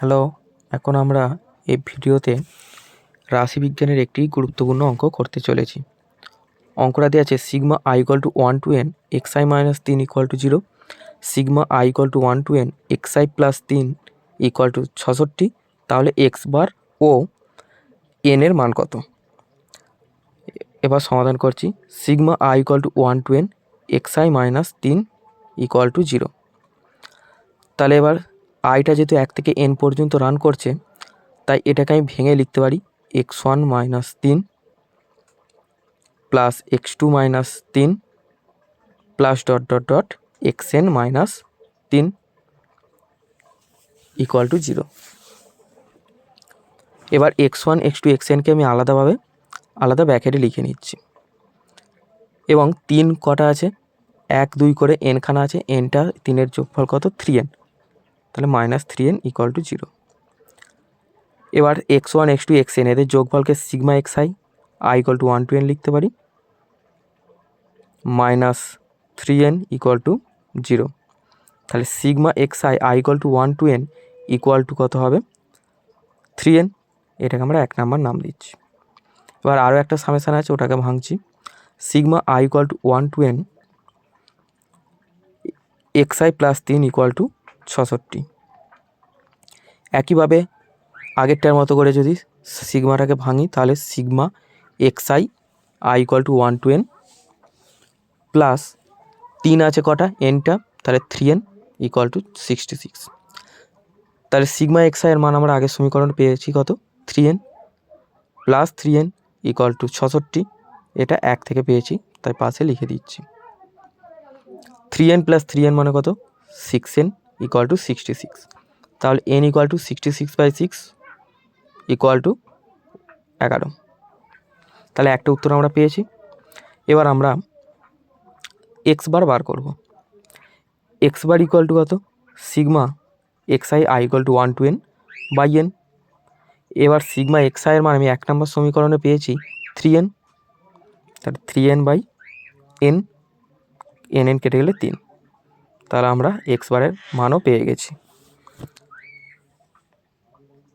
Hello, এখন আমরা এই ভিডিওতে রাশিবিজ্ঞানের একটি গুরুত্বপূর্ণ অঙ্ক করতে চলেছি। অঙ্কটা দেওয়া আছে sigma i equal to 1 to n x I minus 3 equal two 0, sigma i equal to 1 to n x i plus 3 equal to 66। তাহলে এক্স বার ও এন এর মান কত? এবার সমাধান করছি। Sigma i equal to 1 to n x I minus 3 equal two 0। তাহলে এবার আইটা যেহেতু 1 থেকে n পর্যন্ত রান করছে, তাই এটাকে আমি ভেঙে লিখতে পারি x1 minus 3 plus x2 minus 3 plus dot dot dot xn minus 3 equal two 0। এবার x1 x2 xnকে আমি আলাদা ব্র্যাকেটে লিখে নিচ্ছি। এবং 3 কটা আছে? 1 2 করে n খানা আছে, nটা 3-এর যোগফল কত? 3n। তাহলে মাইনাস 3n ইকুয়াল টু 0। এবার x1 x2 xn এদের যোগফলকে sigma x I equal to 1 to n লিখতে পারি, মাইনাস 3n ইকুয়াল টু 0। তাহলে sigma x I equal to 1 to n equal to কত হবে? 3n। এটাকে আমরা 1 নাম্বার নাম দিচ্ছি। এবার আরও একটা সামেশান আছে, ওটাকে ভাঙছি। Sigma i equal to 1 to n x i plus 3 equal to 66। একইভাবে আগেরটার মতো করে যদি সিগমাটাকে ভাঙি, তাহলে sigma x I equal to 1 to n plus 3 আছে কটা? এনটা, তাহলে 3n ইকুয়াল টু 66। তাহলে সিগমা এক্স আই এর মান আমরা আগের সমীকরণ পেয়েছি কত? 3n plus 3n equal to 66। এটা 1 থেকে পেয়েছি, তাই পাশে লিখে দিচ্ছি। 3n প্লাস 3n মানে কত? 6n equal to 66। তাহলে n equal to 66/6 equal to 11। তাহলে একটা উত্তর আমরা পেয়েছি। এবার আমরা এক্স বার করব। এক্স বার ইকুয়াল টু কত? Sigma x I equal to 1 to n by n। এবার সিগমা এক্স আই এর মান আমি 1 নম্বর সমীকরণে পেয়েছি 3n। তাহলে 3n বাই n, n কেটে গেলে 3। তাহলে আমরা এক্স বারের মানও পেয়ে গেছি।